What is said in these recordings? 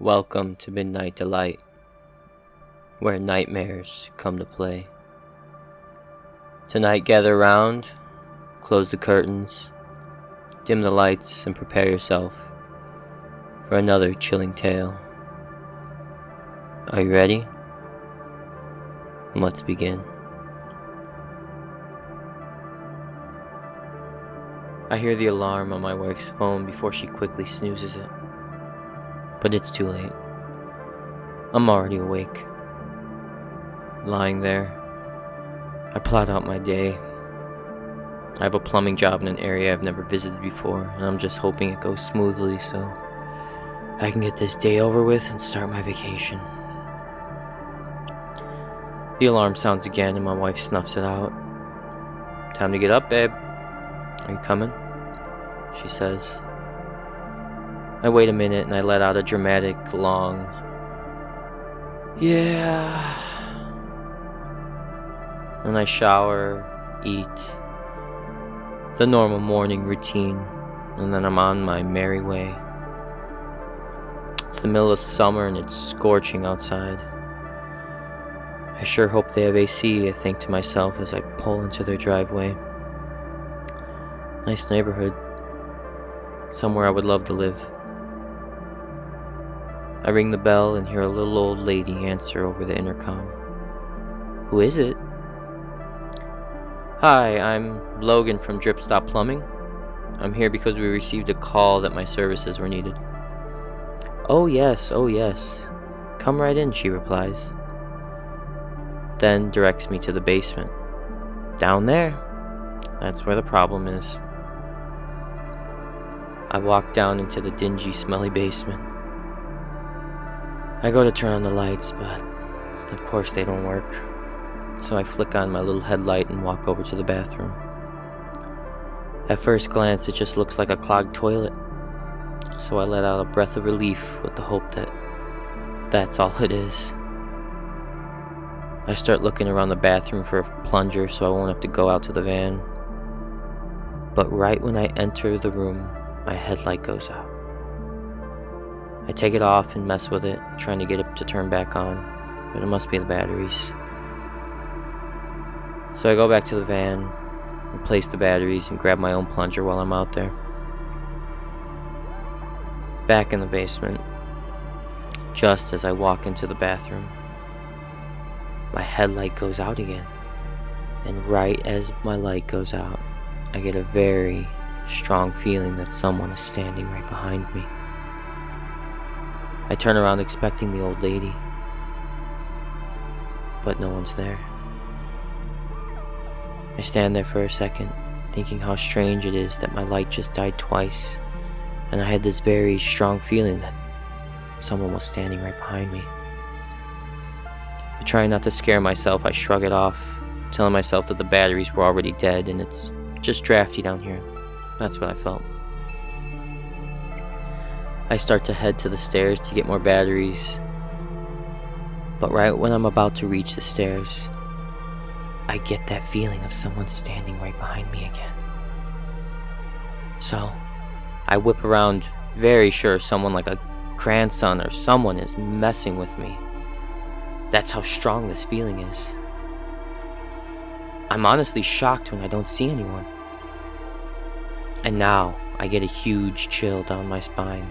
Welcome to Midnight Delight, where nightmares come to play. Tonight, gather around, close the curtains, dim the lights, and prepare yourself for another chilling tale. Are you ready? Let's begin. I hear the alarm on my wife's phone before she quickly snoozes it. But it's too late. I'm already awake. Lying there, I plot out my day. I have a plumbing job in an area I've never visited before, and I'm just hoping it goes smoothly so I can get this day over with and start my vacation. The alarm sounds again and my wife snuffs it out. "Time to get up, babe. Are you coming?" she says. I wait a minute and I let out a dramatic, long, "Yeah." And I shower, eat, the normal morning routine, and then I'm on my merry way. It's the middle of summer and it's scorching outside. I sure hope they have AC, I think to myself as I pull into their driveway. Nice neighborhood. Somewhere I would love to live. I ring the bell and hear a little old lady answer over the intercom. "Who is it?" "Hi, I'm Logan from Drip Stop Plumbing. I'm here because we received a call that my services were needed." Oh yes. Come right in," she replies. Then directs me to the basement. "Down there. That's where the problem is." I walk down into the dingy, smelly basement. I go to turn on the lights, but of course they don't work. So I flick on my little headlight and walk over to the bathroom. At first glance, it just looks like a clogged toilet. So I let out a breath of relief with the hope that that's all it is. I start looking around the bathroom for a plunger so I won't have to go out to the van. But right when I enter the room, my headlight goes out. I take it off and mess with it, trying to get it to turn back on, but it must be the batteries. So I go back to the van, replace the batteries, and grab my own plunger while I'm out there. Back in the basement, just as I walk into the bathroom, my headlight goes out again. And right as my light goes out, I get a very strong feeling that someone is standing right behind me. I turn around expecting the old lady, but no one's there. I stand there for a second, thinking how strange it is that my light just died twice, and I had this very strong feeling that someone was standing right behind me. But trying not to scare myself, I shrug it off, telling myself that the batteries were already dead and it's just drafty down here. That's what I felt. I start to head to the stairs to get more batteries, but right when I'm about to reach the stairs, I get that feeling of someone standing right behind me again. So, I whip around, very sure someone like a grandson or someone is messing with me. That's how strong this feeling is. I'm honestly shocked when I don't see anyone. And now, I get a huge chill down my spine.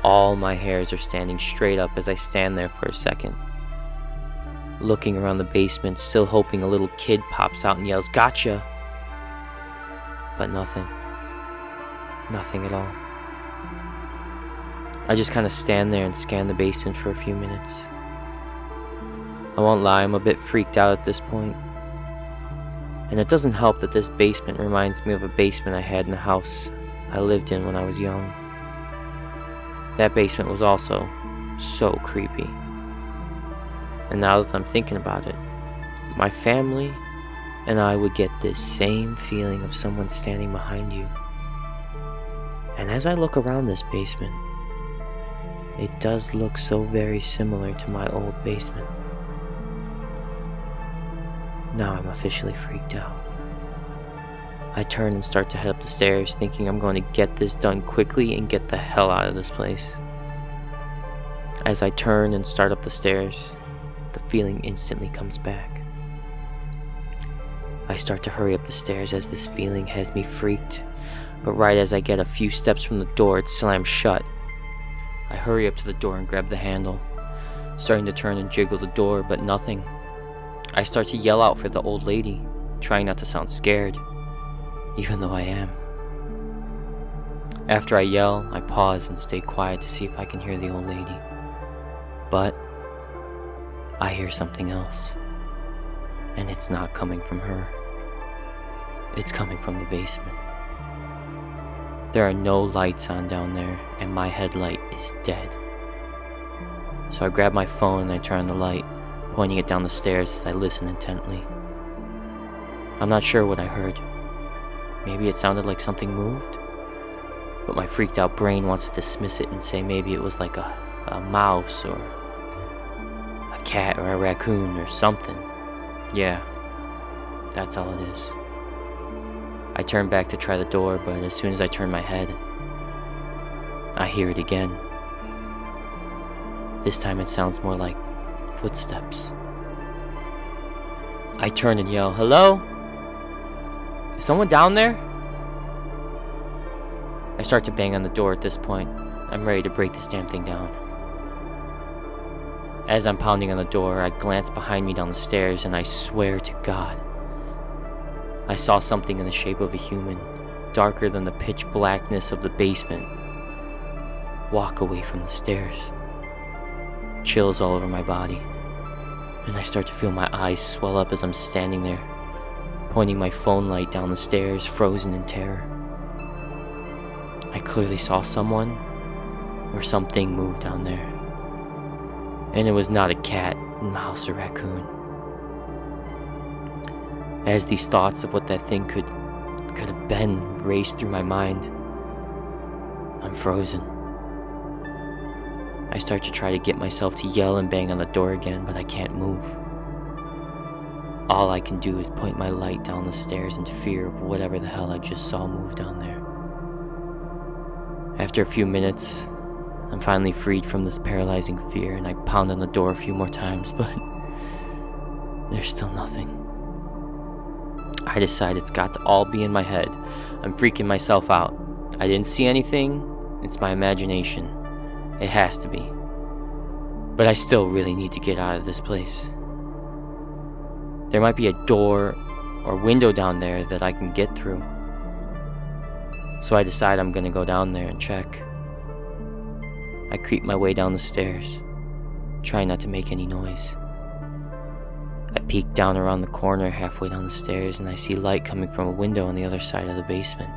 All my hairs are standing straight up as I stand there for a second, looking around the basement, still hoping a little kid pops out and yells, "Gotcha!" But nothing. Nothing at all. I just kind of stand there and scan the basement for a few minutes. I won't lie, I'm a bit freaked out at this point. And it doesn't help that this basement reminds me of a basement I had in a house I lived in when I was young. That basement was also so creepy. And now that I'm thinking about it, my family and I would get this same feeling of someone standing behind you. And as I look around this basement, it does look so very similar to my old basement. Now I'm officially freaked out. I turn and start to head up the stairs, thinking I'm going to get this done quickly and get the hell out of this place. As I turn and start up the stairs, the feeling instantly comes back. I start to hurry up the stairs as this feeling has me freaked, but right as I get a few steps from the door, it slams shut. I hurry up to the door and grab the handle, starting to turn and jiggle the door, but nothing. I start to yell out for the old lady, trying not to sound scared, even though I am. After I yell, I pause and stay quiet to see if I can hear the old lady. But I hear something else, and it's not coming from her. It's coming from the basement. There are no lights on down there, and my headlight is dead. So I grab my phone and I turn on the light, pointing it down the stairs as I listen intently. I'm not sure what I heard. Maybe it sounded like something moved, but my freaked out brain wants to dismiss it and say maybe it was like a mouse or a cat or a raccoon or something. Yeah, that's all it is. I turn back to try the door, but as soon as I turn my head, I hear it again. This time it sounds more like footsteps. I turn and yell, "Hello? Is someone down there?" I start to bang on the door at this point. I'm ready to break this damn thing down. As I'm pounding on the door, I glance behind me down the stairs, and I swear to God, I saw something in the shape of a human, darker than the pitch blackness of the basement, walk away from the stairs. Chills all over my body, and I start to feel my eyes swell up as I'm standing there, pointing my phone light down the stairs, frozen in terror. I clearly saw someone or something move down there. And it was not a cat, mouse, or raccoon. As these thoughts of what that thing could have been raced through my mind, I'm frozen. I start to try to get myself to yell and bang on the door again, but I can't move. All I can do is point my light down the stairs in fear of whatever the hell I just saw move down there. After a few minutes, I'm finally freed from this paralyzing fear, and I pound on the door a few more times, but there's still nothing. I decide it's got to all be in my head. I'm freaking myself out. I didn't see anything. It's my imagination. It has to be. But I still really need to get out of this place. There might be a door or window down there that I can get through. So I decide I'm gonna go down there and check. I creep my way down the stairs, trying not to make any noise. I peek down around the corner halfway down the stairs, and I see light coming from a window on the other side of the basement.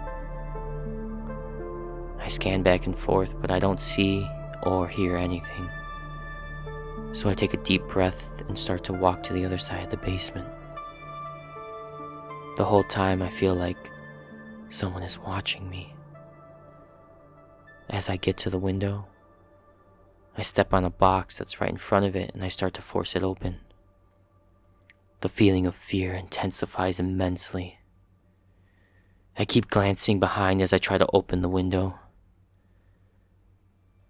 I scan back and forth, but I don't see or hear anything. So I take a deep breath and start to walk to the other side of the basement. The whole time I feel like someone is watching me. As I get to the window, I step on a box that's right in front of it, and I start to force it open. The feeling of fear intensifies immensely. I keep glancing behind as I try to open the window.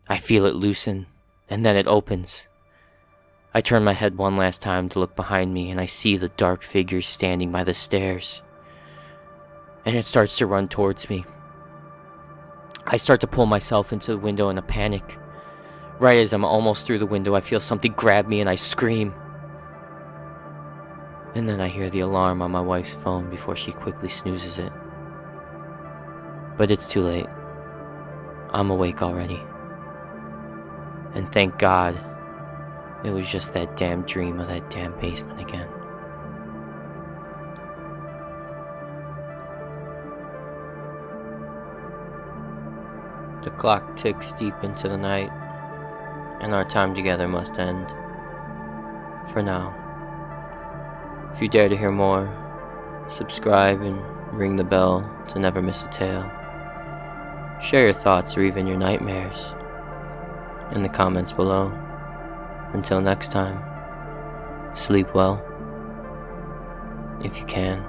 I feel it loosen, and then it opens. I turn my head one last time to look behind me, and I see the dark figure standing by the stairs. And it starts to run towards me. I start to pull myself into the window in a panic. Right as I'm almost through the window, I feel something grab me and I scream. And then I hear the alarm on my wife's phone before she quickly snoozes it. But it's too late. I'm awake already. And thank God, it was just that damn dream of that damn basement again. The clock ticks deep into the night, and our time together must end. For now. If you dare to hear more, subscribe and ring the bell to never miss a tale. Share your thoughts or even your nightmares in the comments below. Until next time, sleep well, if you can.